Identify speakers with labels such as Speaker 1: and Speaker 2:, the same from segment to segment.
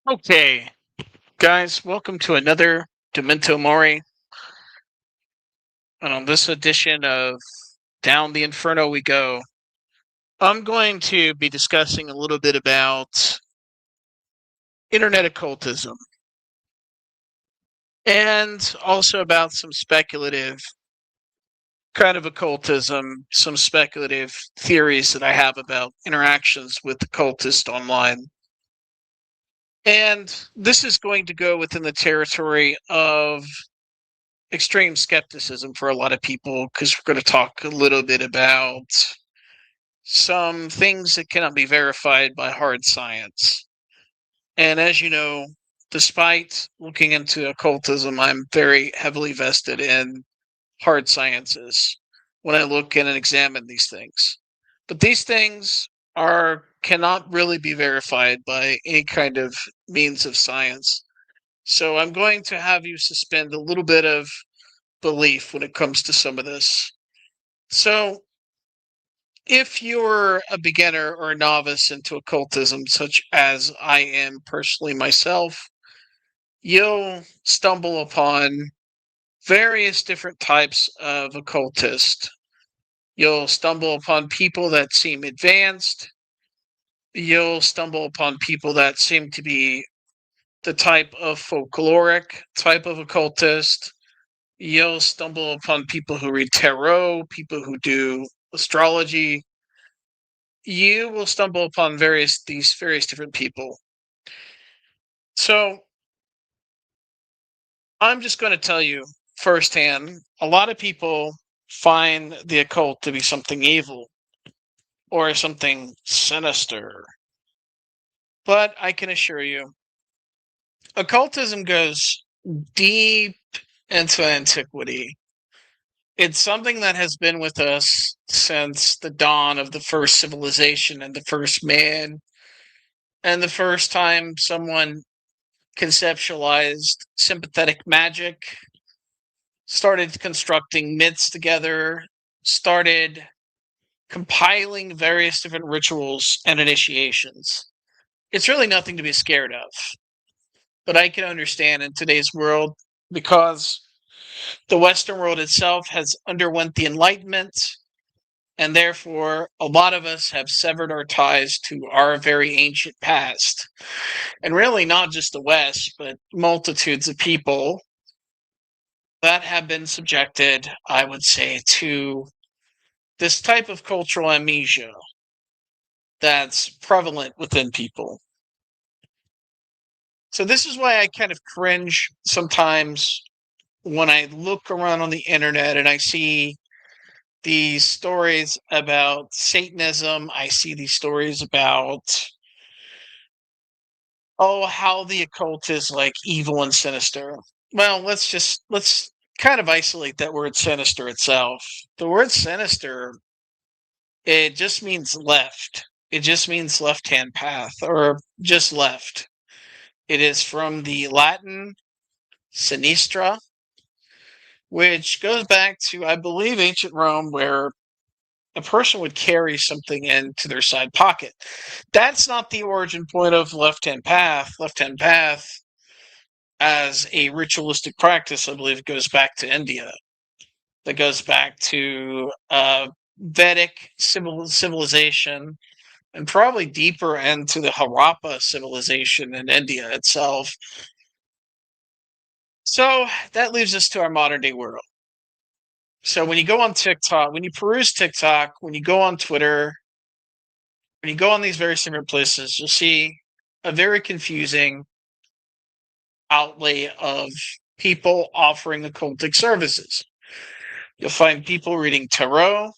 Speaker 1: Okay, guys, welcome to another Demento Mori. And on this edition of Down the Inferno We Go, I'm going to be discussing a little bit about internet occultism and also about some speculative kind of occultism, some speculative theories that I have about interactions with occultists online. And this is going to go within the territory of extreme skepticism for a lot of people because we're going to talk a little bit about some things that cannot be verified by hard science. And as you know, despite looking into occultism, I'm very heavily vested in hard sciences when I look in and examine these things. But these things are cannot really be verified by any kind of means of science. So I'm going to have you suspend a little bit of belief when it comes to some of this. So, if you're a beginner or a novice into occultism, such as I am personally myself, you'll stumble upon various different types of occultist. You'll stumble upon people that seem advanced. You'll stumble upon people that seem to be the type of folkloric type of occultist. You'll stumble upon people who read tarot, people who do astrology. You will stumble upon these various different people. So I'm just going to tell you firsthand, a lot of people find the occult to be something evil or something sinister. But I can assure you, occultism goes deep into antiquity. It's something that has been with us since the dawn of the first civilization and the first man, and the first time someone conceptualized sympathetic magic, started constructing myths together, started compiling various different rituals and initiations. It's really nothing to be scared of. But I can understand in today's world because the Western world itself has underwent the Enlightenment, and therefore a lot of us have severed our ties to our very ancient past. And really not just the West, but multitudes of people that have been subjected, I would say, to this type of cultural amnesia that's prevalent within people. So this is why I kind of cringe sometimes when I look around on the internet and I see these stories about Satanism. I see these stories about, oh, how the occult is like evil and sinister. Well, let's kind of isolate that word sinister itself. The word sinister, it just means left. It just means left-hand path or just left. It is from the Latin sinistra, which goes back to, I believe, ancient Rome, where a person would carry something into their side pocket. That's not the origin point of left-hand path. Left-hand path, as a ritualistic practice, I believe it goes back to India. That goes back to Vedic civilization, and probably deeper into the Harappa civilization in India itself. So that leaves us to our modern day world. So when you go on TikTok, when you peruse TikTok, when you go on Twitter, when you go on these various different places, you'll see a very confusing outlay of people offering occultic services. You'll find people reading tarot.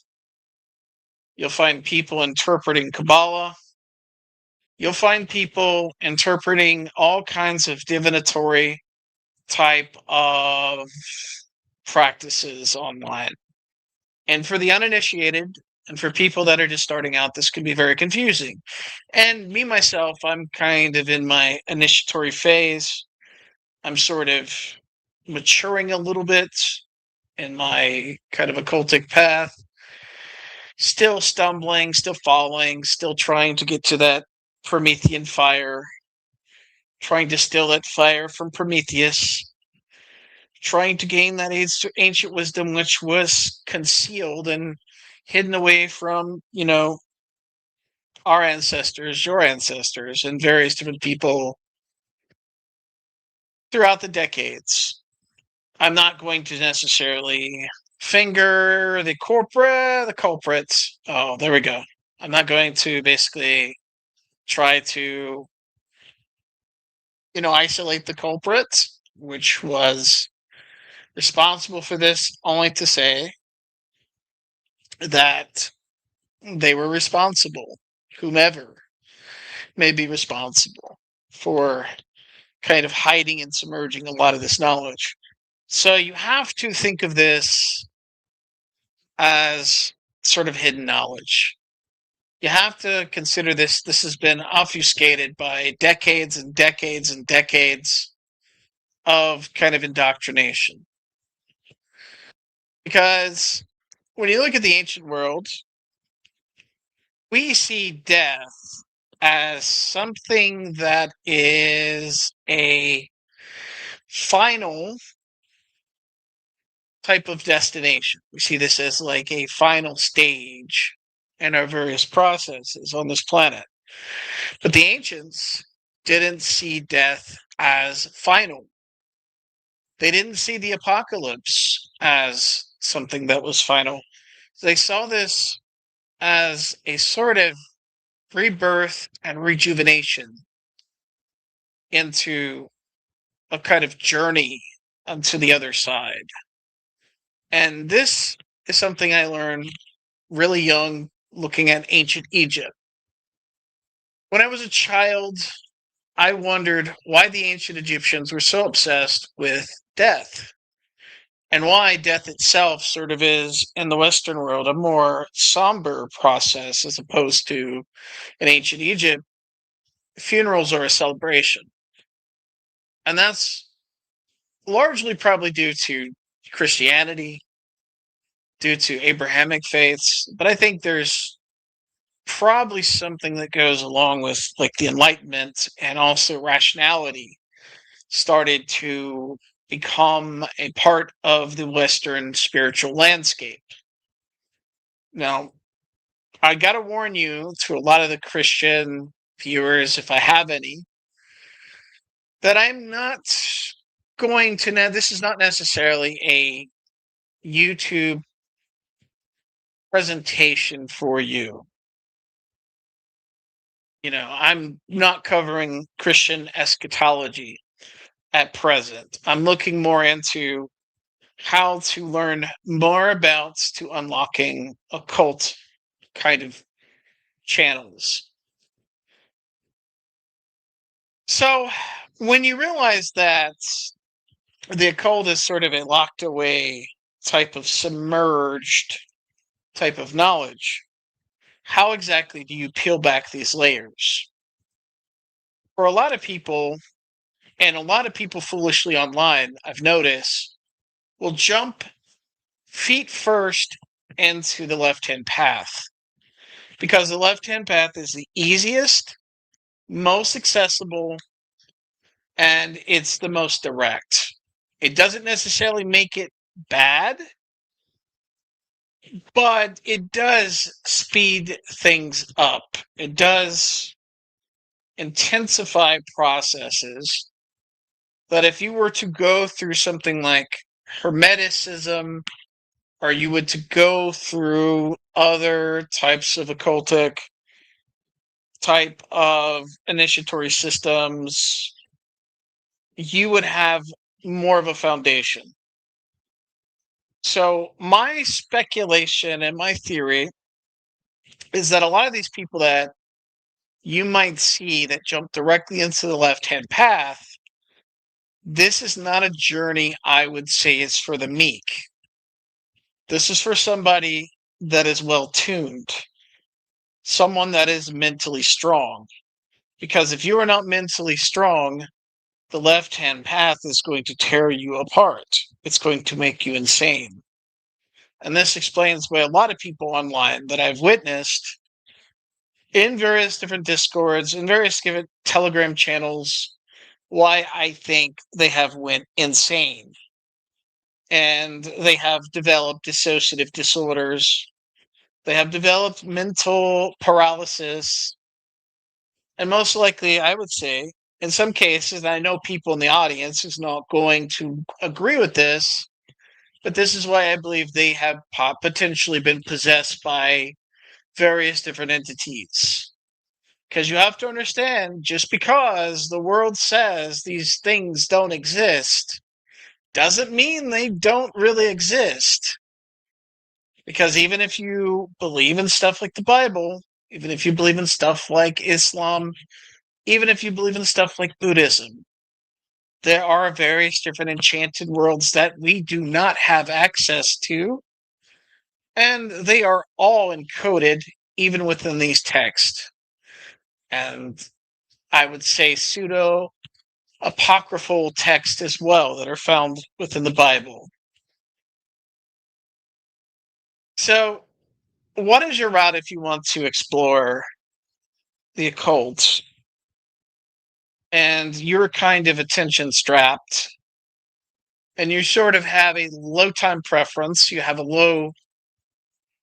Speaker 1: You'll find people interpreting Kabbalah. You'll find people interpreting all kinds of divinatory type of practices online. And for the uninitiated and for people that are just starting out, this can be very confusing. And me, myself, I'm kind of in my initiatory phase. I'm sort of maturing a little bit in my kind of occultic path. Still stumbling, still falling, still trying to get to that Promethean fire. trying to steal that fire from Prometheus, trying to gain that ancient wisdom which was concealed and hidden away from, our ancestors, your ancestors, and various different people throughout the decades. I'm not going to necessarily finger the culprits. Oh, there we go. I'm not going to basically try to, isolate the culprits, which was responsible for this, only to say that they were responsible, whomever may be responsible, for kind of hiding and submerging a lot of this knowledge. So you have to think of this as sort of hidden knowledge. You have to consider this has been obfuscated by decades and decades and decades of kind of indoctrination. Because when you look at the ancient world, we see death as something that is a final type of destination. We see this as like a final stage in our various processes on this planet. But the ancients didn't see death as final. They didn't see the apocalypse as something that was final. They saw this as a sort of rebirth and rejuvenation into a kind of journey onto the other side. And this is something I learned really young looking at ancient Egypt. When I was a child, I wondered why the ancient Egyptians were so obsessed with death, and why death itself sort of is, in the Western world, a more somber process as opposed to in ancient Egypt. Funerals are a celebration. And that's largely probably due to Christianity, due to Abrahamic faiths, but I think there's probably something that goes along with like the Enlightenment, and also rationality started to become a part of the Western spiritual landscape. Now, I got to warn you, to a lot of the Christian viewers, if I have any, that I'm not going to, this is not necessarily a YouTube presentation for you. I'm not covering Christian eschatology at present. I'm looking more into how to learn more about to unlocking occult kind of channels. So when you realize that the occult is sort of a locked away type of submerged type of knowledge, how exactly do you peel back these layers? For a lot of people, and a lot of people foolishly online, I've noticed, will jump feet first into the left-hand path, because the left-hand path is the easiest, most accessible, and it's the most direct. It doesn't necessarily make it bad, but it does speed things up. It does intensify processes that if you were to go through something like Hermeticism, or you would to go through other types of occultic type of initiatory systems, you would have more of a foundation. So my speculation and my theory is that a lot of these people that you might see that jump directly into the left-hand path, this is not a journey I would say is for the meek. This is for somebody that is well-tuned, someone that is mentally strong. Because if you are not mentally strong, the left-hand path is going to tear you apart. It's going to make you insane. And this explains why a lot of people online that I've witnessed in various different discords, in various different Telegram channels, why I think they have went insane and they have developed dissociative disorders. They have developed mental paralysis. And most likely, I would say, in some cases, and I know people in the audience is not going to agree with this, but this is why I believe they have potentially been possessed by various different entities. Because you have to understand, just because the world says these things don't exist, doesn't mean they don't really exist. Because even if you believe in stuff like the Bible, even if you believe in stuff like Islam, even if you believe in stuff like Buddhism, there are various different enchanted worlds that we do not have access to, and they are all encoded even within these texts. And I would say pseudo apocryphal texts as well that are found within the Bible. So, what is your route if you want to explore the occult and you're kind of attention strapped and you sort of have a low time preference, you have a low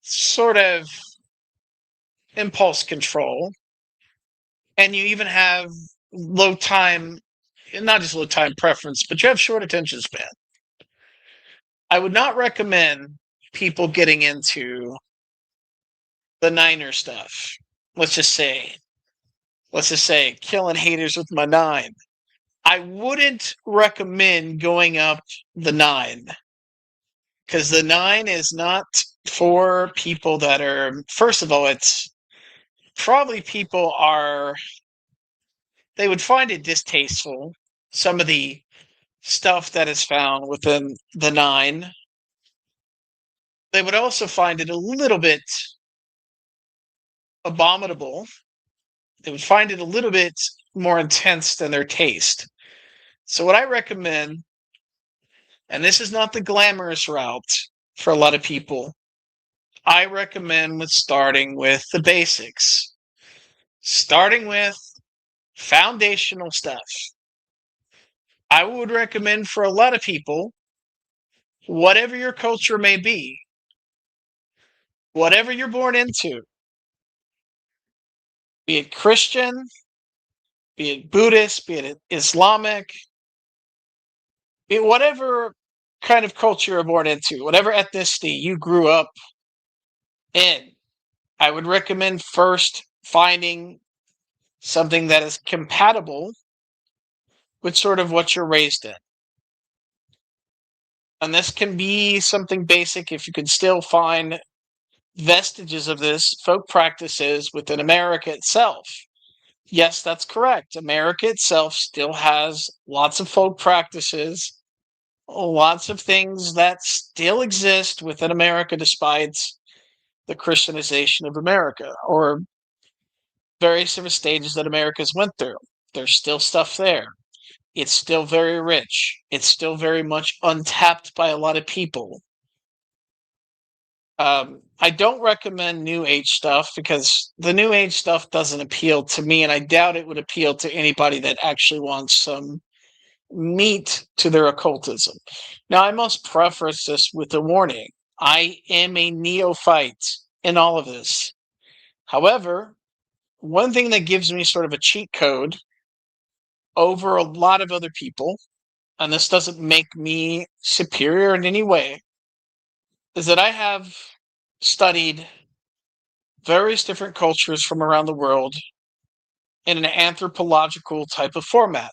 Speaker 1: sort of impulse control, and you even have low time, not just low time preference, but you have short attention span. I would not recommend people getting into the Niner stuff. Let's just say, killing haters with my nine. I wouldn't recommend going up the nine because the nine is not for people that are, first of all, it's probably people are, they would find it distasteful, some of the stuff that is found within the nine. They would also find it a little bit abominable. They would find it a little bit more intense than their taste. So what I recommend, and this is not the glamorous route for a lot of people, I recommend starting with the basics. Starting with foundational stuff. I would recommend for a lot of people, whatever your culture may be, whatever you're born into, be it Christian, be it Buddhist, be it Islamic, be it whatever kind of culture you're born into, whatever ethnicity you grew up in, I would recommend first finding something that is compatible with sort of what you're raised in. And this can be something basic if you can still find vestiges of this folk practices within America itself. Yes, that's correct. America itself still has lots of folk practices, lots of things that still exist within America despite the Christianization of America or various different stages that America's went through. There's still stuff there. It's still very rich. It's still very much untapped by a lot of people. I don't recommend New Age stuff because the New Age stuff doesn't appeal to me, and I doubt it would appeal to anybody that actually wants some meat to their occultism. Now, I must preface this with a warning. I am a neophyte in all of this. However, one thing that gives me sort of a cheat code over a lot of other people, and this doesn't make me superior in any way, is that I have studied various different cultures from around the world in an anthropological type of format.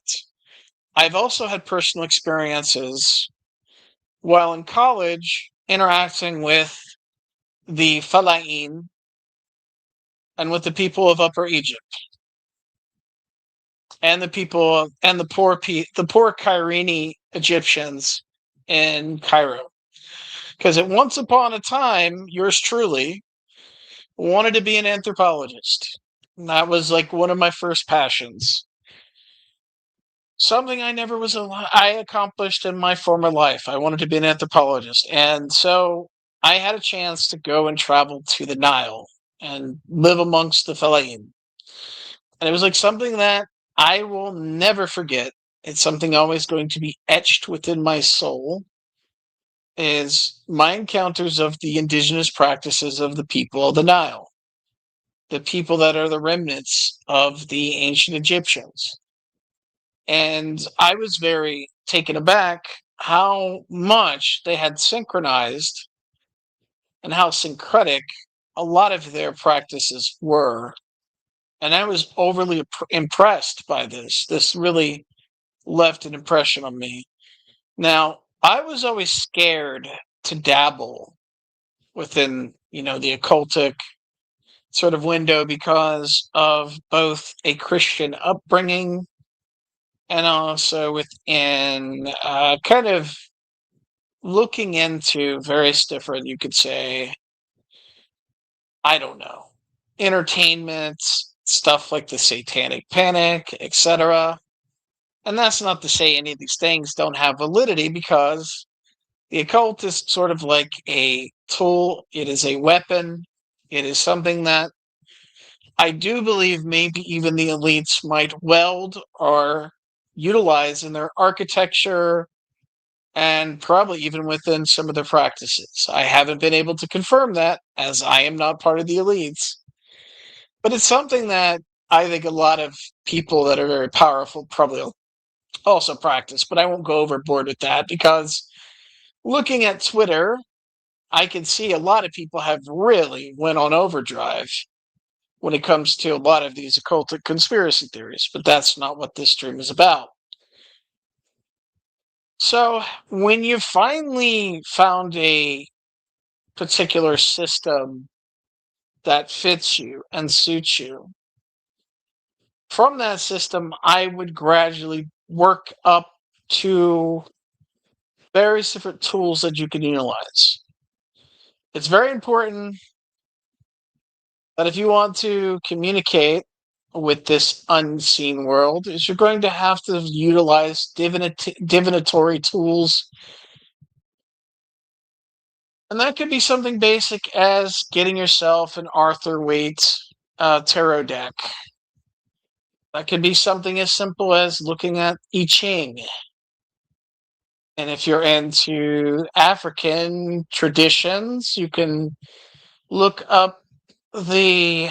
Speaker 1: I've also had personal experiences while in college interacting with the Falain and with the people of Upper Egypt and the people and the poor Cairene Egyptians in Cairo. Because at once upon a time, yours truly wanted to be an anthropologist. And that was like one of my first passions. Something I accomplished in my former life. I wanted to be an anthropologist. And so I had a chance to go and travel to the Nile and live amongst the Falain. And it was like something that I will never forget. it's something always going to be etched within my soul, is my encounters of the indigenous practices of the people of the Nile, the people that are the remnants of the ancient Egyptians. And I was very taken aback how much they had synchronized and how syncretic a lot of their practices were. And I was overly impressed by this. This really left an impression on me. Now, I was always scared to dabble within, the occultic sort of window because of both a Christian upbringing and also within kind of looking into various different, you could say, I don't know, entertainment, stuff like the Satanic Panic, etc. And that's not to say any of these things don't have validity, because the occult is sort of like a tool, it is a weapon, it is something that I do believe maybe even the elites might weld or utilize in their architecture and probably even within some of their practices. I haven't been able to confirm that, as I am not part of the elites, but it's something that I think a lot of people that are very powerful probably also practice, but I won't go overboard with that, because looking at Twitter, I can see a lot of people have really went on overdrive when it comes to a lot of these occultic conspiracy theories, but that's not what this stream is about. So, when you finally found a particular system that fits you and suits you, from that system, I would gradually work up to various different tools that you can utilize. It's very important that if you want to communicate with this unseen world, is you're going to have to utilize divinatory tools. And that could be something basic as getting yourself an Arthur Waite tarot deck. That could be something as simple as looking at I Ching. And if you're into African traditions, you can look up the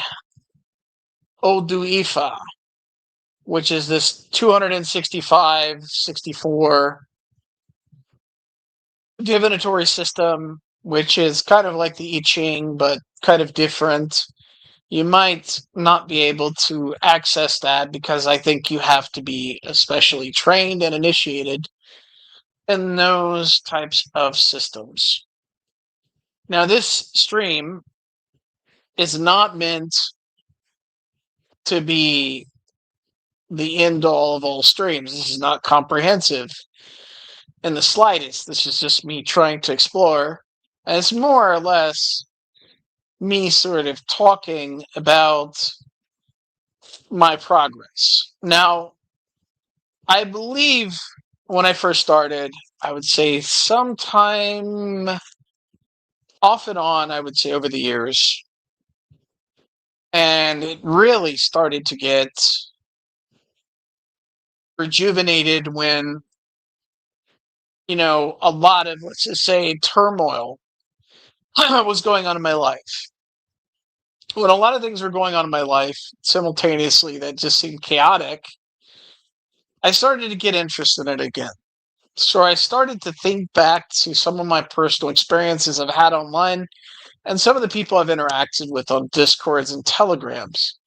Speaker 1: Odu Ifa, which is this 265, 64 divinatory system, which is kind of like the I Ching, but kind of different. You might not be able to access that because I think you have to be especially trained and initiated in those types of systems. Now, this stream is not meant to be the end all of all streams. This is not comprehensive in the slightest. This is just me trying to explore. And it's more or less me sort of talking about my progress. Now, I believe when I first started, I would say sometime off and on, I would say over the years. And it really started to get rejuvenated when, a lot of, let's just say, turmoil was going on in my life. When a lot of things were going on in my life simultaneously that just seemed chaotic, I started to get interested in it again. So I started to think back to some of my personal experiences I've had online and some of the people I've interacted with on Discords and Telegrams.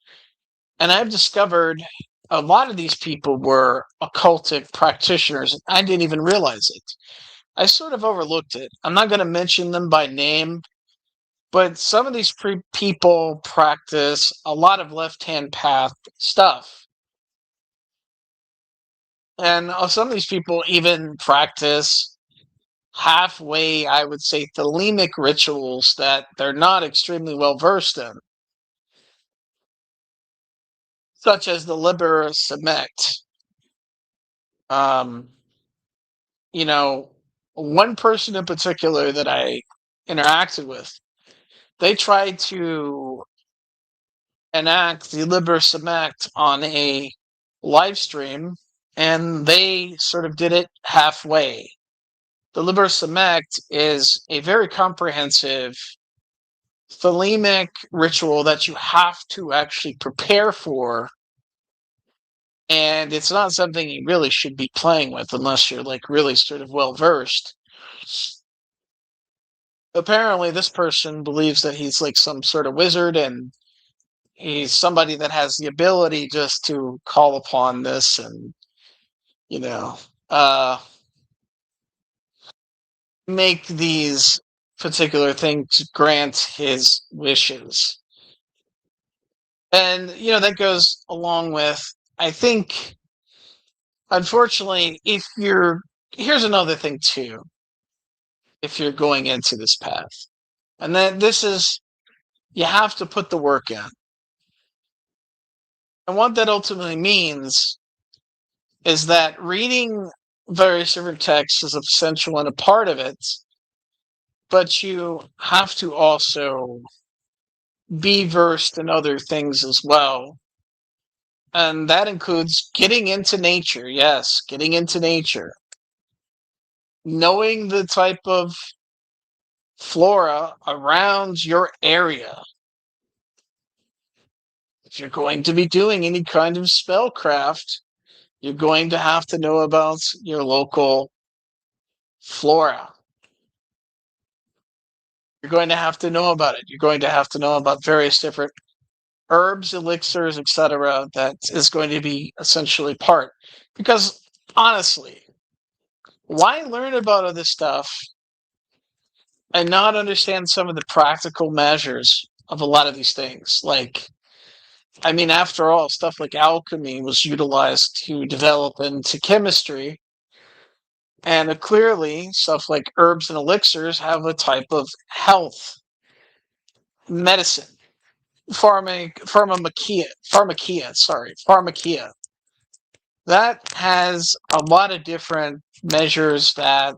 Speaker 1: And I've discovered a lot of these people were occultic practitioners. And I didn't even realize it. I sort of overlooked it. I'm not going to mention them by name, but some of these people practice a lot of left-hand path stuff. And some of these people even practice halfway, I would say, thelemic rituals that they're not extremely well versed in, such as the Liber Semect. One person in particular that I interacted with, they tried to enact the Liber Semect on a live stream and they sort of did it halfway. The Liber Semect is a very comprehensive thelemic ritual that you have to actually prepare for, and it's not something you really should be playing with unless you're like really sort of well versed. Apparently this person believes that he's like some sort of wizard, and he's somebody that has the ability just to call upon this and, you know, uh make these particular things grant his wishes. And, that goes along with, I think, unfortunately, here's another thing too, if you're going into this path, and that this is, you have to put the work in. And what that ultimately means is that reading various different texts is essential and a part of it, but you have to also be versed in other things as well. And that includes getting into nature. Yes, getting into nature. Knowing the type of flora around your area. If you're going to be doing any kind of spellcraft, you're going to have to know about your local flora. You're going to have to know about it. You're going to have to know about various different herbs, elixirs, etc. That is going to be essentially part. Because honestly, why learn about all this stuff and not understand some of the practical measures of a lot of these things? Like, I mean, after all, stuff like alchemy was utilized to develop into chemistry. And clearly, stuff like herbs and elixirs have a type of health, medicine, pharmakia. That has a lot of different measures that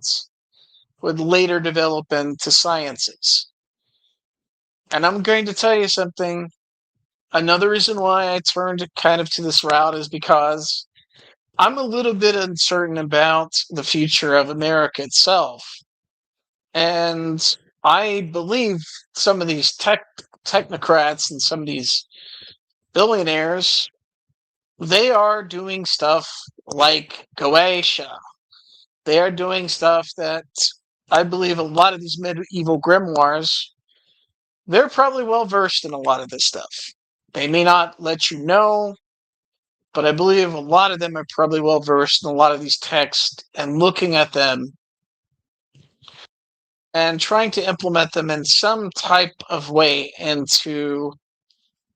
Speaker 1: would later develop into sciences. And I'm going to tell you something. Another reason why I turned kind of to this route is because I'm a little bit uncertain about the future of America itself. And I believe some of these technocrats and some of these billionaires, they are doing stuff like Goetia. They are doing stuff that I believe a lot of these medieval grimoires, they're probably well versed in a lot of this stuff. They may not let you know, but I believe a lot of them are probably well versed in a lot of these texts and looking at them and trying to implement them in some type of way into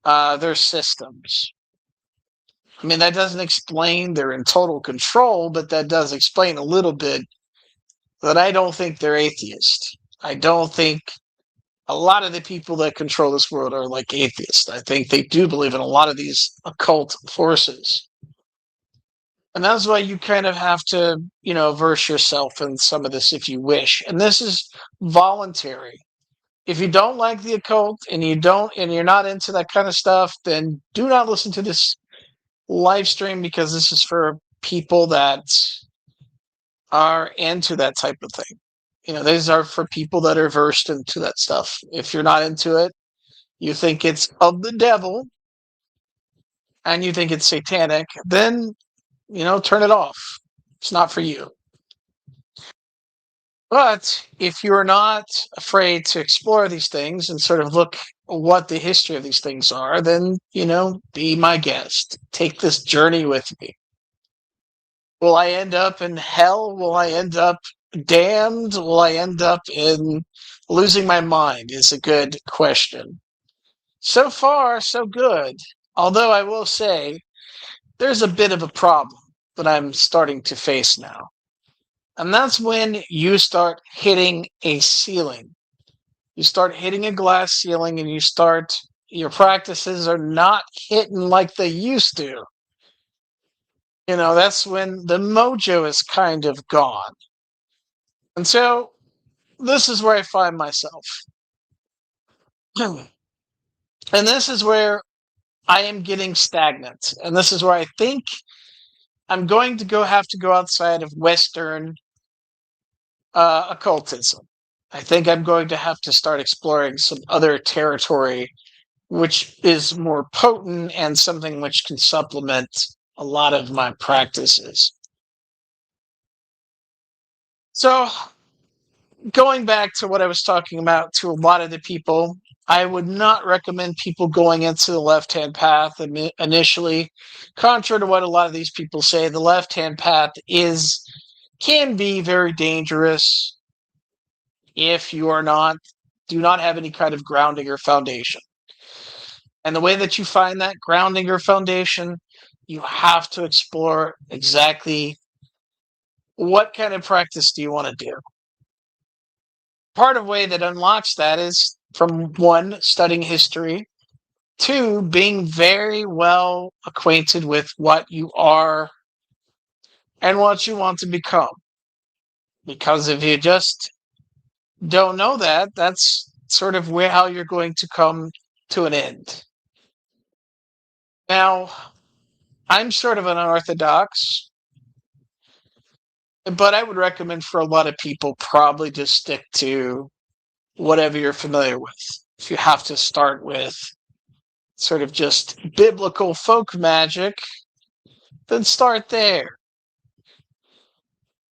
Speaker 1: their systems. I mean, that doesn't explain they're in total control, but that does explain a little bit that I don't think they're atheists. I don't think a lot of the people that control this world are like atheists. I think they do believe in a lot of these occult forces. And that's why you kind of have to, verse yourself in some of this if you wish. And this is voluntary. If you don't like the occult and you're not into that kind of stuff, then do not listen to this live stream, because this is for people that are into that type of thing. These are for people that are versed into that stuff. If you're not into it, you think it's of the devil, and you think it's satanic, then, turn it off. It's not for you. But if you're not afraid to explore these things and sort of look what the history of these things are, then, be my guest. Take this journey with me. Will I end up in hell? Will I end up damned? Will I end up in losing my mind? Is a good question. So far, so good. Although I will say there's a bit of a problem that I'm starting to face now. And that's when you start hitting a ceiling. You start hitting a glass ceiling, and your practices are not hitting like they used to. That's when the mojo is kind of gone. And so this is where I find myself. And this is where I am getting stagnant. And this is where I think I'm going to have to go outside of Western occultism. I think I'm going to have to start exploring some other territory which is more potent and something which can supplement a lot of my practices. So, going back to what I was talking about to a lot of the people, I would not recommend people going into the left hand path initially. Contrary to what a lot of these people say, the left hand path can be very dangerous if you do not have any kind of grounding or foundation. And the way that you find that grounding or foundation, you have to explore exactly what kind of practice do you want to do. Part of the way that unlocks that is from one, studying history, two, being very well acquainted with what you are and what you want to become. Because if you just don't know that, that's sort of how you're going to come to an end. Now, I'm sort of an unorthodox, but I would recommend for a lot of people probably just stick to whatever you're familiar with. If you have to start with sort of just biblical folk magic, then start there.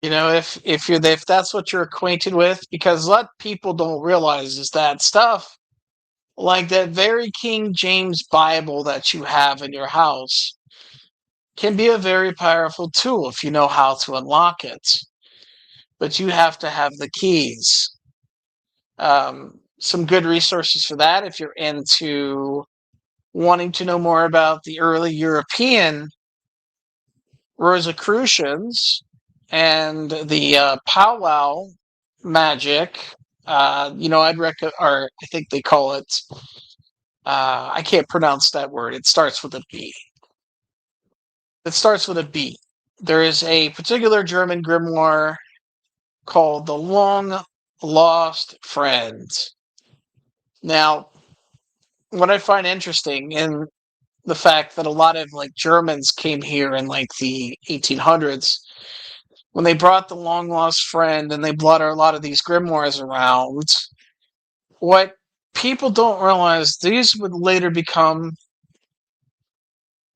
Speaker 1: You know, if that's what you're acquainted with, because what people don't realize is that stuff like that very King James Bible that you have in your house can be a very powerful tool if you know how to unlock it. But you have to have the keys. Some good resources for that if you're into wanting to know more about the early European Rosicrucians and the powwow magic. I'd recommend, or I think they call it. I can't pronounce that word. It starts with a B. It starts with a B. There is a particular German grimoire called The Long Lost Friend. Now, what I find interesting in the fact that a lot of like Germans came here in like the 1800s when they brought the long lost friend and they brought a lot of these grimoires around. What people don't realize, these would later become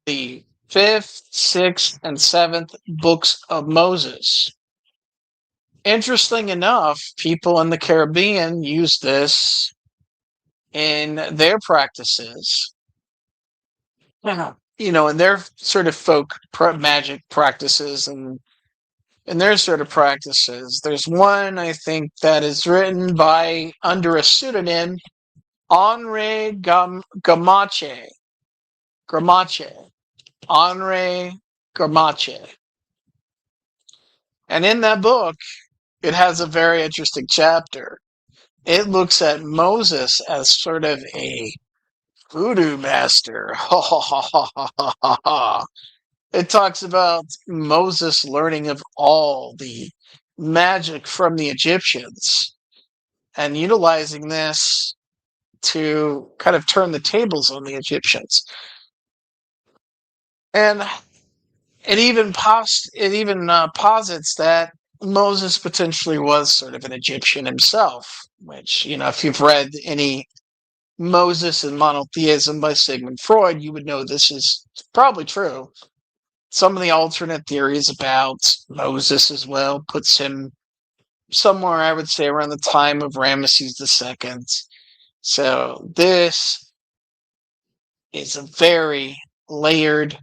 Speaker 1: the 5th, 6th, and 7th books of Moses. Interesting enough, people in the Caribbean use this in their practices. In their sort of folk magic practices and in their sort of practices. There's one, I think, that is written by, under a pseudonym, Henri Gamache. Henri Gamache. And in that book, it has a very interesting chapter. It looks at Moses as sort of a voodoo master. It talks about Moses learning of all the magic from the Egyptians and utilizing this to kind of turn the tables on the Egyptians. And it even posits that Moses potentially was sort of an Egyptian himself, which, if you've read any Moses and Monotheism by Sigmund Freud, you would know this is probably true. Some of the alternate theories about Moses as well puts him somewhere, I would say, around the time of Ramesses II. So this is a very layered,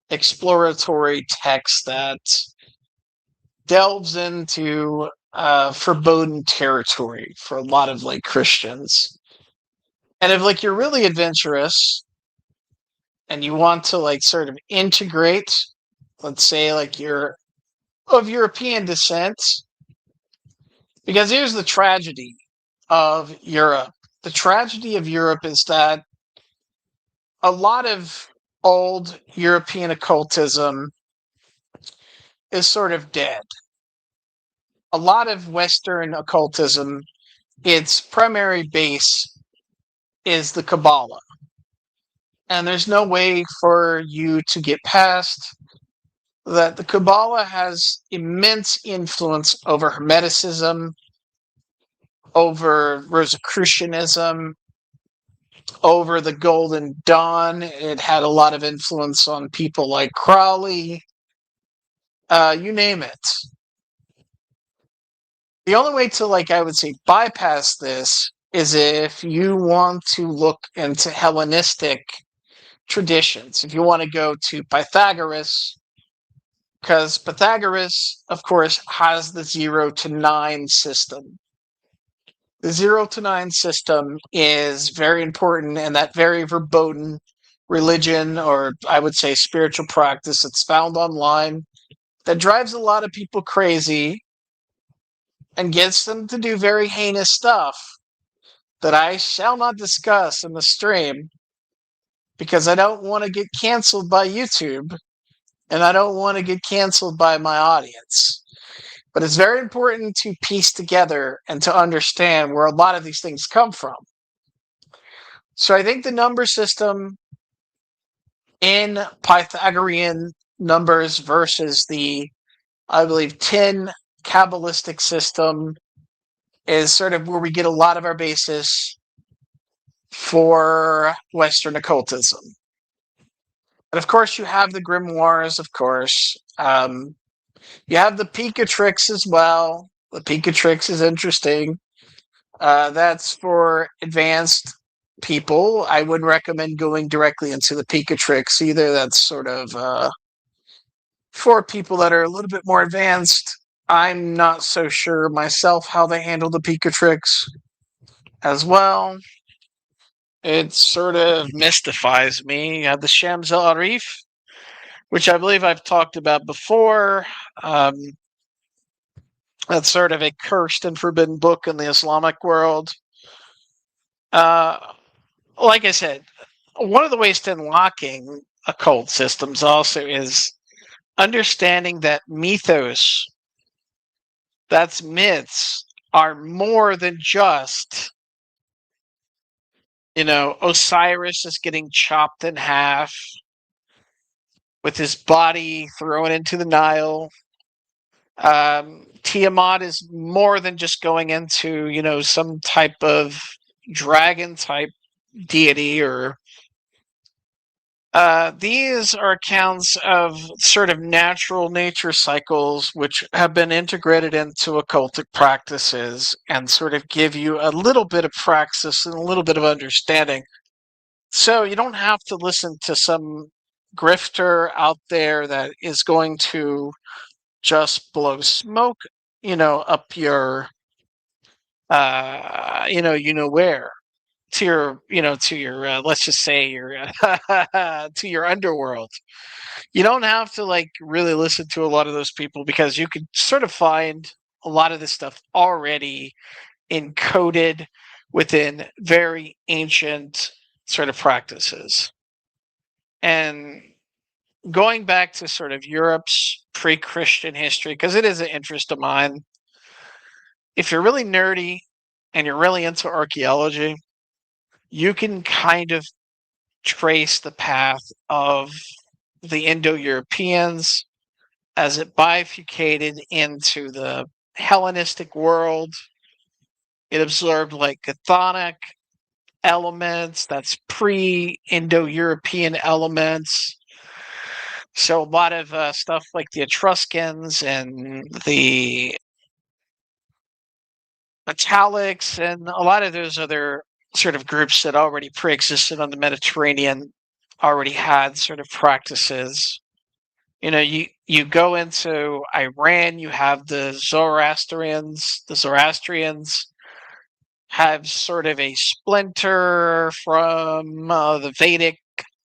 Speaker 1: exploratory text that delves into forbidden territory for a lot of Christians. And if you're really adventurous and you want to sort of integrate, let's say you're of European descent, because here's the tragedy of Europe. The tragedy of Europe is that a lot of old European occultism is sort of dead. A lot of Western occultism, its primary base is the Kabbalah. And there's no way for you to get past that the Kabbalah has immense influence over Hermeticism, over Rosicrucianism, over the Golden Dawn. It had a lot of influence on people like Crowley, you name it. The only way to, I would say, bypass this is if you want to look into Hellenistic traditions. If you want to go to Pythagoras, because Pythagoras, of course, has the 0 to 9 system. The 0 to 9 system is very important, and that very verboten religion, or I would say spiritual practice that's found online, that drives a lot of people crazy and gets them to do very heinous stuff that I shall not discuss in the stream because I don't want to get canceled by YouTube and I don't want to get canceled by my audience. But it's very important to piece together and to understand where a lot of these things come from. So I think the number system in Pythagorean numbers versus the, I believe, 10 Kabbalistic system is sort of where we get a lot of our basis for Western occultism. And of course, you have the grimoires, of course. You have the Picatrix as well. The Picatrix is interesting. That's for advanced people. I would recommend going directly into the Picatrix. Either that's sort of for people that are a little bit more advanced. I'm not so sure myself how they handle the Picatrix as well. It sort of mystifies me. You have the Shams al-Arif, which I believe I've talked about before. That's sort of a cursed and forbidden book in the Islamic world. Like I said, one of the ways to unlocking occult systems also is understanding that mythos, that's myths, are more than just, Osiris is getting chopped in half with his body thrown into the Nile. Tiamat is more than just going into, some type of dragon type deity or these are accounts of sort of natural nature cycles which have been integrated into occultic practices and sort of give you a little bit of praxis and a little bit of understanding. So you don't have to listen to some grifter out there that is going to just blow smoke, up your, where to your let's just say your to your underworld. You don't have to really listen to a lot of those people because you can sort of find a lot of this stuff already encoded within very ancient sort of practices. And going back to sort of Europe's pre-Christian history, because it is an interest of mine, if you're really nerdy and you're really into archaeology, you can kind of trace the path of the Indo-Europeans as it bifurcated into the Hellenistic world. It absorbed Chthonic elements, that's pre-Indo-European elements. So a lot of stuff like the Etruscans and the Italics and a lot of those other sort of groups that already pre-existed on the Mediterranean already had sort of practices. You go into Iran, you have the Zoroastrians. The Zoroastrians have sort of a splinter from the Vedic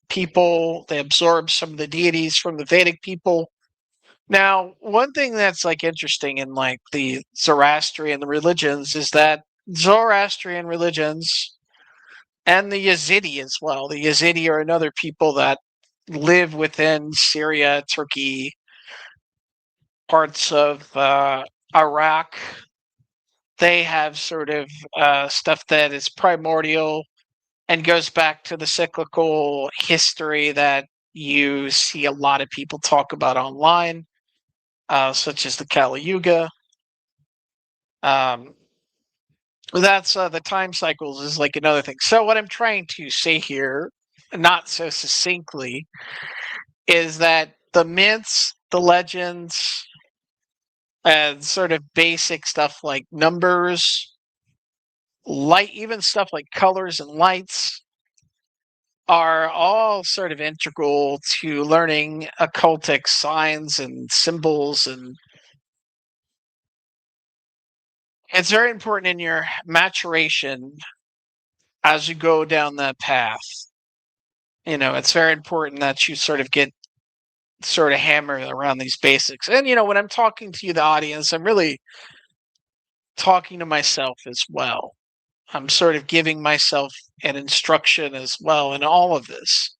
Speaker 1: people. They absorb some of the deities from the Vedic people. Now, one thing that's interesting in the Zoroastrian religions is that Zoroastrian religions and the Yazidi as well. The Yazidi are another people that live within Syria, Turkey, parts of Iraq. They have sort of stuff that is primordial and goes back to the cyclical history that you see a lot of people talk about online, such as the Kali Yuga. Um, that's the time cycles is like another thing. So what I'm trying to say here, not so succinctly, is that the myths, the legends, and sort of basic stuff like numbers, light, even stuff like colors and lights, are all sort of integral to learning occultic signs and symbols, and it's very important in your maturation as you go down that path. It's very important that you sort of get sort of hammered around these basics. And when I'm talking to you, the audience, I'm really talking to myself as well. I'm sort of giving myself an instruction as well in all of this,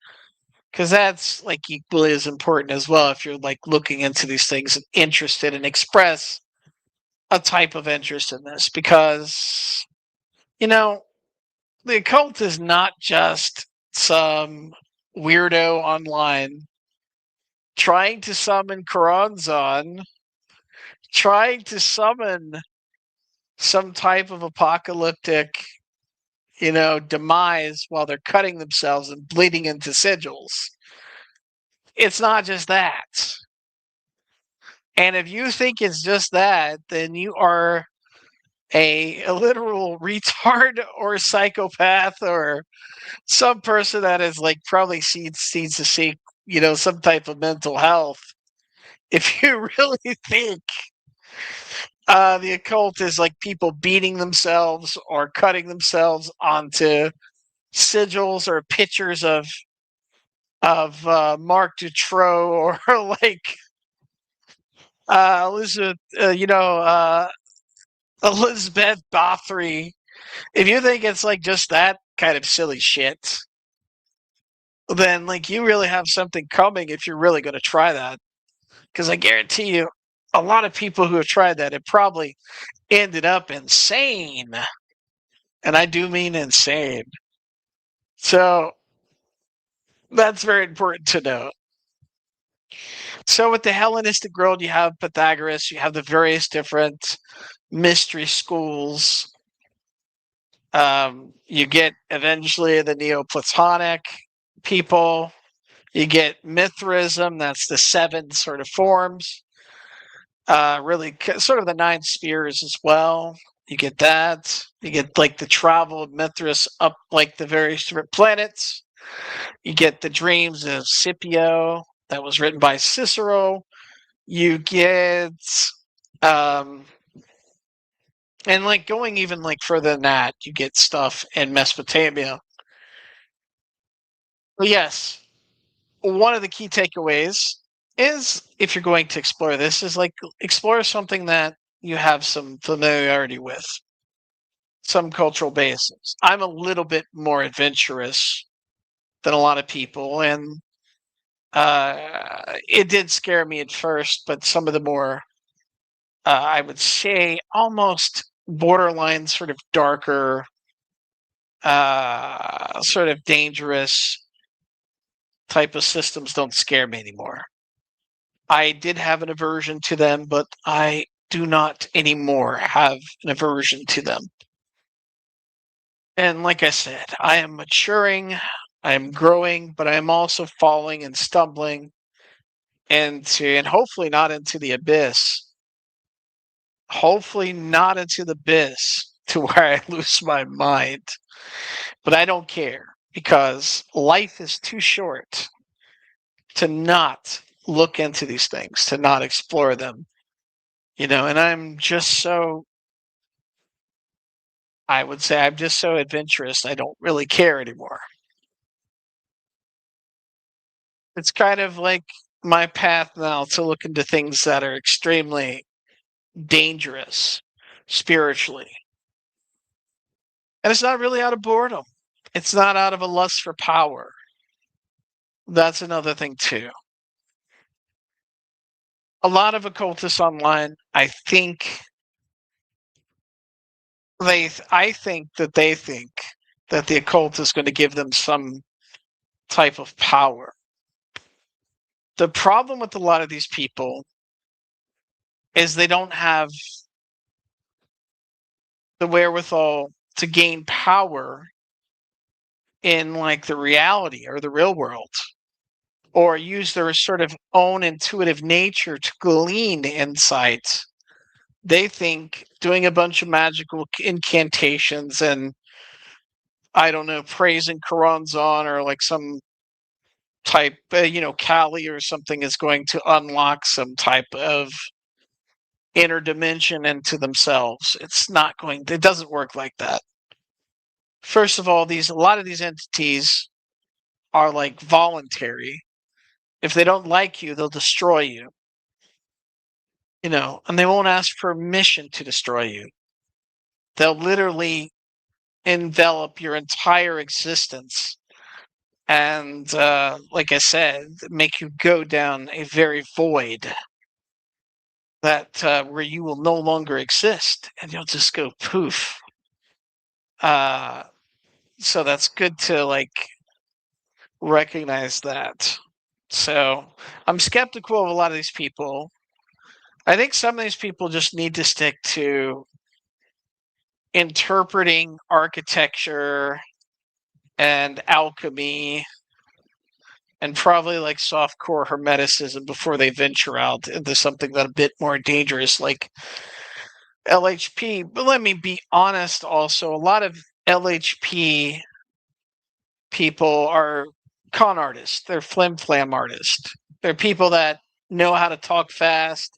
Speaker 1: because that's like equally as important as well if you're like looking into these things and interested and express a type of interest in this. Because you know the occult is not just some weirdo online trying to summon Karanzan, trying to summon some type of apocalyptic, demise while they're cutting themselves and bleeding into sigils. It's not just that. And if you think it's just that, then you are a literal retard or psychopath or some person that is like probably needs to seek, some type of mental health. If you really think the occult is like people beating themselves or cutting themselves onto sigils or pictures of Mark Dutroux or like Elizabeth, Elizabeth Bathory. If you think it's like just that kind of silly shit, then like you really have something coming if you're really going to try that. Because I guarantee you, a lot of people who have tried that have probably ended up insane. And I do mean insane. So that's very important to know. So with the Hellenistic world, you have Pythagoras, you have the various different mystery schools. You get eventually the Neoplatonic people. You get Mithraism, that's the 7 sort of forms. Really, sort of the 9 spheres as well. You get that. You get like the travel of Mithras up like the various different planets. You get the dreams of Scipio, that was written by Cicero. You get, um, and like going even like further than that, you get stuff in Mesopotamia. But yes, one of the key takeaways is if you're going to explore this is like explore something that you have some familiarity with, some cultural basis. I'm a little bit more adventurous than a lot of people, and it did scare me at first, but some of the more I would say almost borderline sort of darker, sort of dangerous type of systems don't scare me anymore. I did have an aversion to them, but I do not anymore have an aversion to them. And like I said, I am maturing, I am growing, but I am also falling and stumbling into, and hopefully not into the abyss. Hopefully not into the abyss to where I lose my mind. But I don't care because life is too short to not look into these things, to not explore them. And I'm just so, I would say I'm just so adventurous, I don't really care anymore. It's kind of like my path now to look into things that are extremely dangerous spiritually. And it's not really out of boredom. It's not out of a lust for power. That's another thing too. A lot of occultists online, I think I think that they think that the occult is going to give them some type of power. The problem with a lot of these people is they don't have the wherewithal to gain power in like the reality or the real world, or use their sort of own intuitive nature to glean insights. They think doing a bunch of magical incantations and, I don't know, praising Quran's on or like some type, Kali or something is going to unlock some type of inner dimension into themselves. It's not going, it doesn't work like that. First of all, a lot of these entities are like voluntary. If they don't like you, they'll destroy you. And they won't ask permission to destroy you. They'll literally envelop your entire existence and, like I said, make you go down a very void that where you will no longer exist, and you'll just go poof. So that's good to like recognize that. So I'm skeptical of a lot of these people. I think some of these people just need to stick to interpreting architecture and alchemy and probably like softcore hermeticism before they venture out into something that a bit more dangerous like LHP. But let me be honest also, a lot of LHP people are con artists. They're flim flam artists. They're people that know how to talk fast,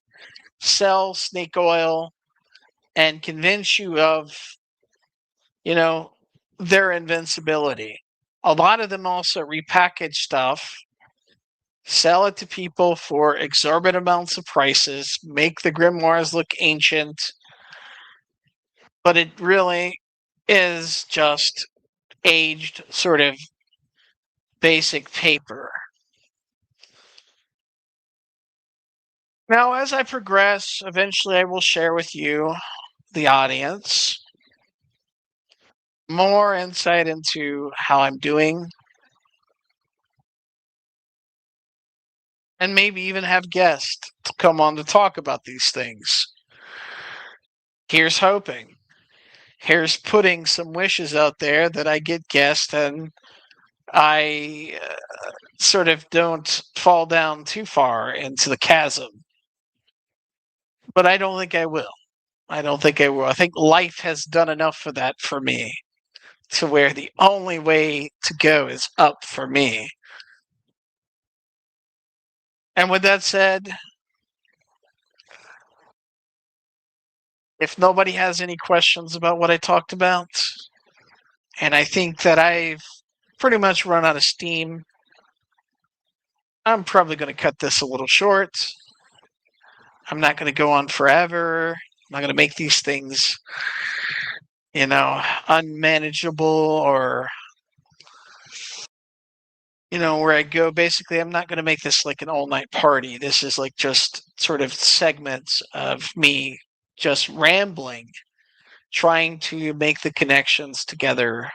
Speaker 1: sell snake oil, and convince you of, their invincibility. A lot of them also repackage stuff, sell it to people for exorbitant amounts of prices, make the grimoires look ancient, but it really is just aged sort of basic paper. Now, as I progress, eventually I will share with you, the audience, more insight into how I'm doing, and maybe even have guests to come on to talk about these things. Here's hoping. Here's putting some wishes out there that I get guests and I sort of don't fall down too far into the chasm. But I don't think I will. I don't think I will. I think life has done enough for that for me, to where the only way to go is up for me. And with that said, if nobody has any questions about what I talked about, and I think that I've pretty much run out of steam, I'm probably going to cut this a little short. I'm not going to go on forever. I'm not going to make these things, unmanageable or, where I go. Basically, I'm not going to make this like an all-night party. This is like just sort of segments of me just rambling, trying to make the connections together,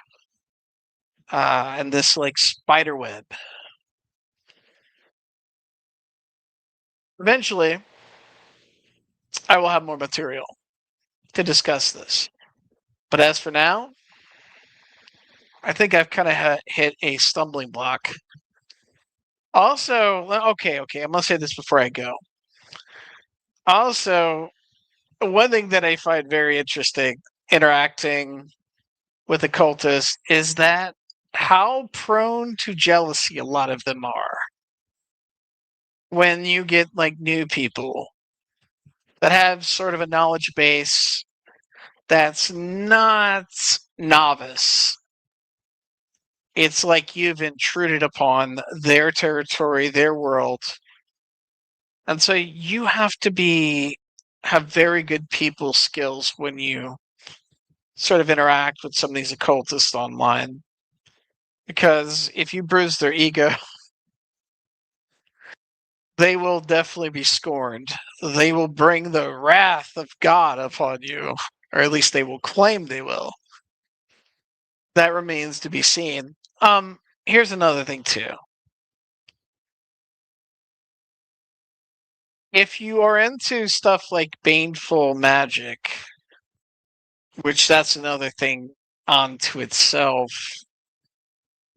Speaker 1: and this like spider web. Eventually, I will have more material to discuss this. But as for now, I think I've kind of hit a stumbling block. Also, okay, I'm going to say this before I go. Also, one thing that I find very interesting interacting with occultists is that how prone to jealousy a lot of them are when you get like new people that have sort of a knowledge base that's not novice. It's like you've intruded upon their territory, their world. And so you have to have very good people skills when you sort of interact with some of these occultists online. Because if you bruise their ego, they will definitely be scorned. They will bring the wrath of God upon you, or at least they will claim they will. That remains to be seen. Here's another thing too. If you are into stuff like baneful magic, which that's another thing onto itself,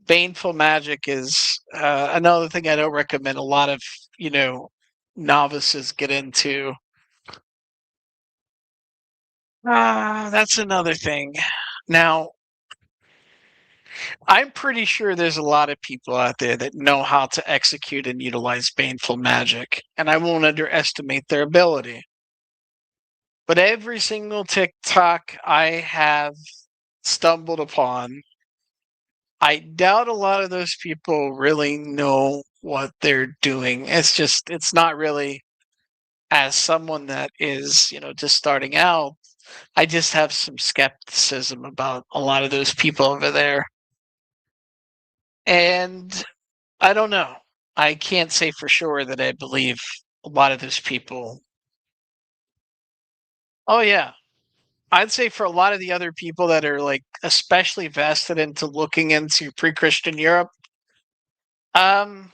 Speaker 1: baneful magic is another thing I don't recommend a lot of, you know, novices get into. That's another thing. Now, I'm pretty sure there's a lot of people out there that know how to execute and utilize baneful magic, and I won't underestimate their ability. But every single TikTok I have stumbled upon, I doubt a lot of those people really know what they're doing. It's not really, as someone that is, just starting out, I just have some skepticism about a lot of those people over there. And I don't know. I can't say for sure that I believe a lot of those people. Oh, yeah. I'd say for a lot of the other people that are like especially vested into looking into pre-Christian Europe, um,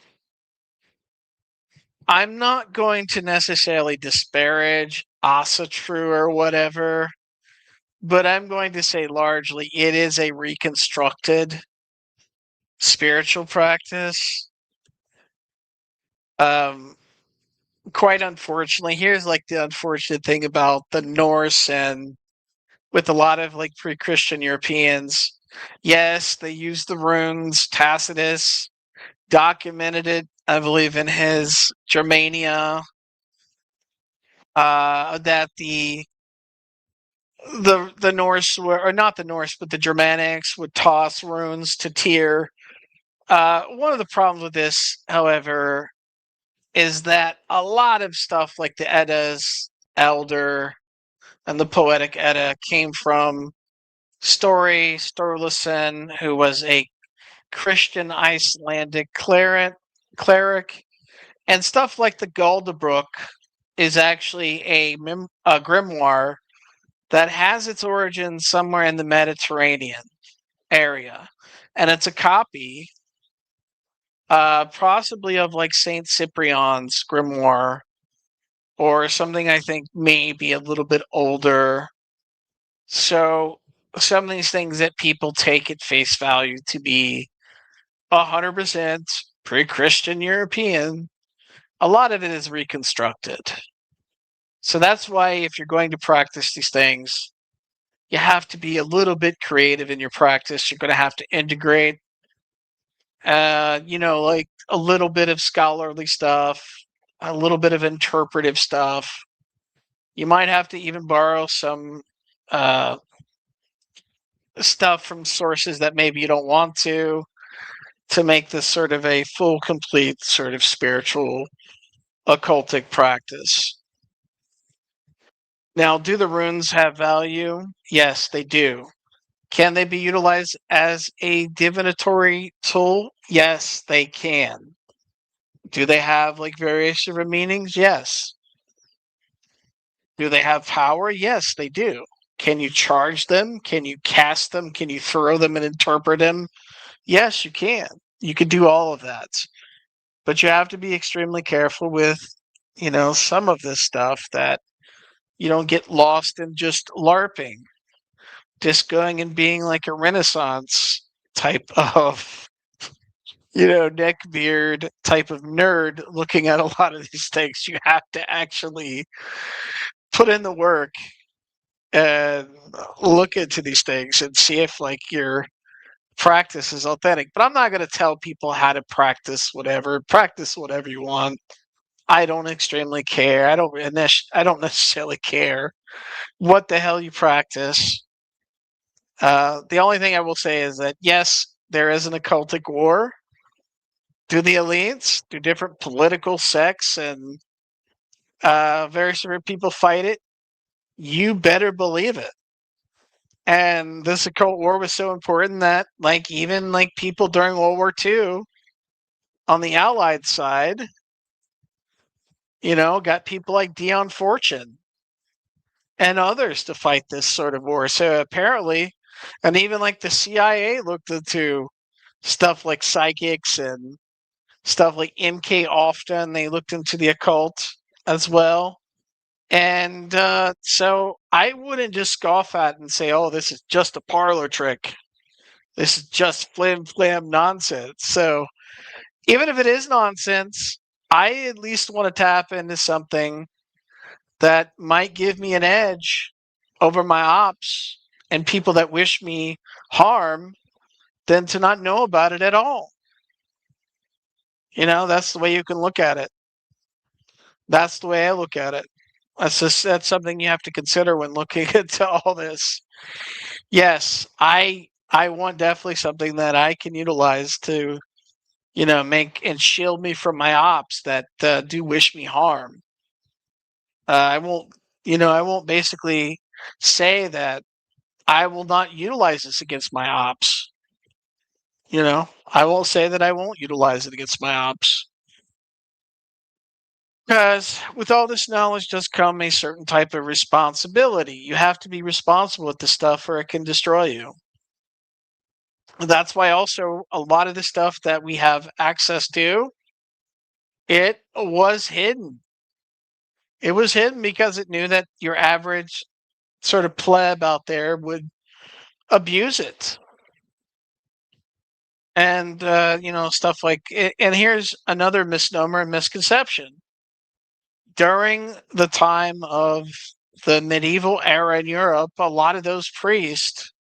Speaker 1: I'm not going to necessarily disparage Asatru or whatever, but I'm going to say largely it is a reconstructed spiritual practice. Um, quite unfortunately, here's like the unfortunate thing about the Norse and with a lot of like pre-Christian Europeans. Yes, they used the runes. Tacitus documented it, I believe, in his Germania. That the Norse were, or not the Norse, but the Germanics would toss runes to Tyr. One of the problems with this, however, is that a lot of stuff like the Eddas, Elder, and the Poetic Edda came from Sturluson, who was a Christian Icelandic cleric, and stuff like the Galdabrook is actually a grimoire that has its origin somewhere in the Mediterranean area, and it's a copy, possibly of like Saint Cyprian's grimoire or something. I think maybe a little bit older. So some of these things that people take at face value to be 100% pre-Christian European, a lot of it is reconstructed. So that's why if you're going to practice these things, you have to be a little bit creative in your practice. You're going to have to integrate, like a little bit of scholarly stuff, a little bit of interpretive stuff. You might have to even borrow some uh, stuff from sources that maybe you don't want to make this sort of a full, complete sort of spiritual occultic practice. Now, do the runes have value? Yes, they do. Can they be utilized as a divinatory tool? Yes, they can. Do they have like various different meanings? Yes. Do they have power? Yes, they do. Can you charge them? Can you cast them? Can you throw them and interpret them? Yes, you can. You could do all of that. But you have to be extremely careful with, some of this stuff that you don't get lost in just LARPing, just going and being like a Renaissance type of, neckbeard type of nerd looking at a lot of these things. You have to actually put in the work and look into these things and see if like your practice is authentic. But I'm not going to tell people how to practice whatever. Practice whatever you want. I don't extremely care. I don't necessarily care what the hell you practice. The only thing I will say is that yes, there is an occultic war. Do the elites, do different political sects and various different people fight it? You better believe it. And this occult war was so important that, like, even like people during World War II on the Allied side, got people like Dion Fortune and others to fight this sort of war. So apparently, and even like the CIA looked into stuff like psychics and stuff like MK Often. They looked into the occult. as well. And so I wouldn't just scoff at it and say, oh, this is just a parlor trick. This is just flim flam nonsense. So even if it is nonsense, I at least want to tap into something that might give me an edge over my ops and people that wish me harm than to not know about it at all. That's the way you can look at it. That's the way I look at it. That's something you have to consider when looking into all this. Yes, I want definitely something that I can utilize to, make and shield me from my ops that do wish me harm. I won't basically say that I will not utilize this against my ops. I won't say that I won't utilize it against my ops. Because with all this knowledge does come a certain type of responsibility. You have to be responsible with the stuff or it can destroy you. That's why also a lot of the stuff that we have access to, it was hidden. It was hidden because it knew that your average sort of pleb out there would abuse it. And, stuff like it. And here's another misnomer and misconception. During the time of the medieval era in Europe, a lot of those priests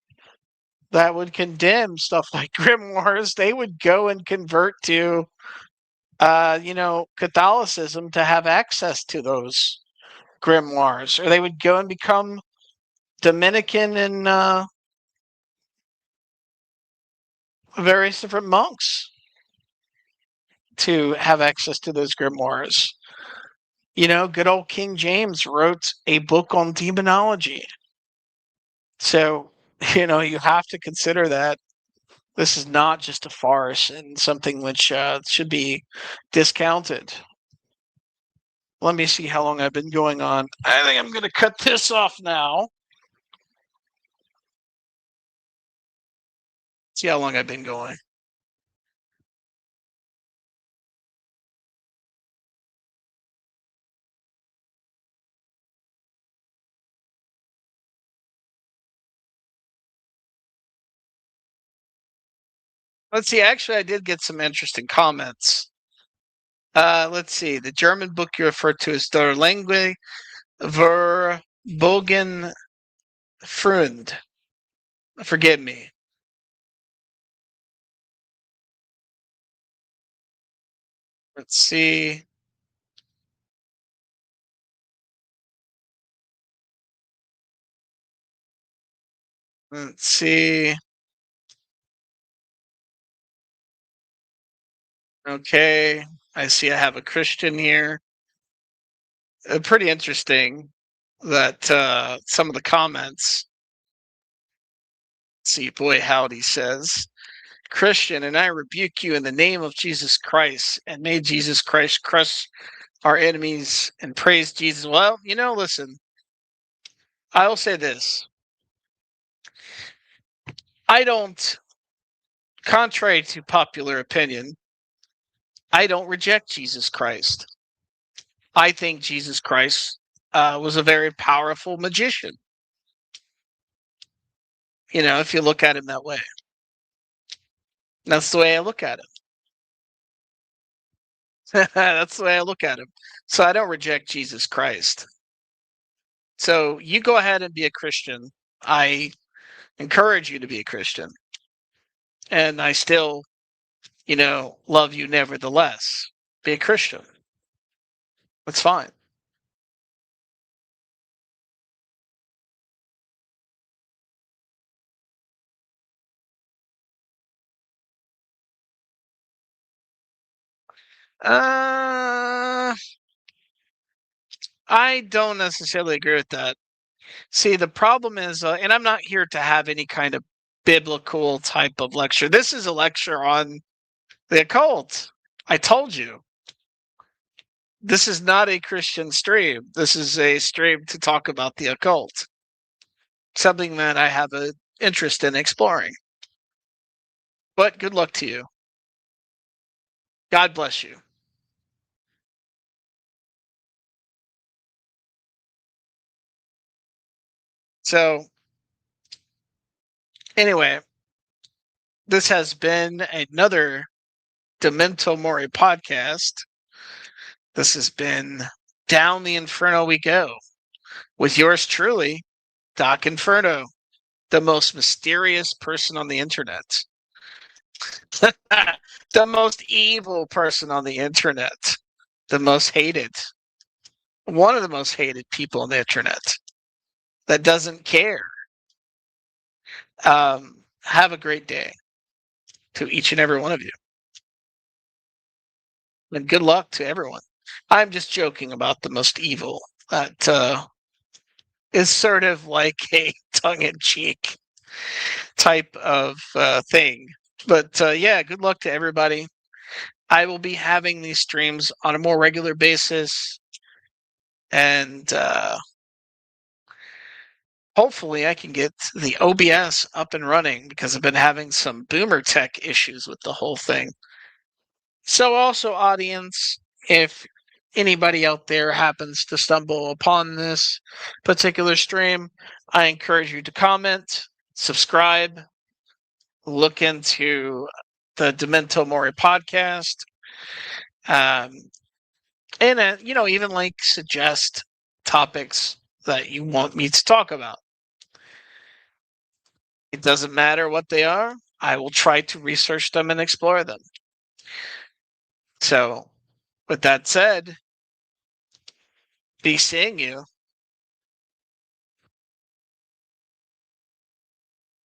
Speaker 1: that would condemn stuff like grimoires, they would go and convert to, Catholicism to have access to those grimoires, or they would go and become Dominican and various different monks to have access to those grimoires. Good old King James wrote a book on demonology. So, you have to consider that this is not just a farce and something which should be discounted. Let me see how long I've been going on. I think I'm going to cut this off now. See how long I've been going. Let's see. Actually, I did get some interesting comments. Let's see. The German book you referred to is Der Langue Verbogen Freund. Forgive me. Let's see. Let's see. Okay. I see I have a Christian here. Pretty interesting that some of the comments. Let's see, boy, howdy says, Christian, and I rebuke you in the name of Jesus Christ, and may Jesus Christ crush our enemies and praise Jesus. Well, listen, I will say this. I don't, contrary to popular opinion, I don't reject Jesus Christ. I think Jesus Christ was a very powerful magician. If you look at him that way. That's the way I look at him. That's the way I look at him. So I don't reject Jesus Christ. So you go ahead and be a Christian. I encourage you to be a Christian. And I still, love you nevertheless. Be a Christian. That's fine. Uh, I don't necessarily agree with that. See, the problem is, and I'm not here to have any kind of biblical type of lecture. This is a lecture on the occult. I told you. This is not a Christian stream. This is a stream to talk about the occult. Something that I have an interest in exploring. But good luck to you. God bless you. So, anyway, this has been another Demento Mori podcast. This has been Down the Inferno We Go with yours truly, Doc Inferno, the most mysterious person on the internet. The most evil person on the internet. The most hated. One of the most hated people on the internet that doesn't care. Have a great day to each and every one of you. And good luck to everyone. I'm just joking about the most evil. That is sort of like a tongue-in-cheek type of thing. But yeah, good luck to everybody. I will be having these streams on a more regular basis. And hopefully I can get the OBS up and running because I've been having some boomer tech issues with the whole thing. So also, audience, if anybody out there happens to stumble upon this particular stream, I encourage you to comment, subscribe, look into the Demento Mori podcast, and even like suggest topics that you want me to talk about. It doesn't matter what they are. I will try to research them and explore them. So, with that said, be seeing you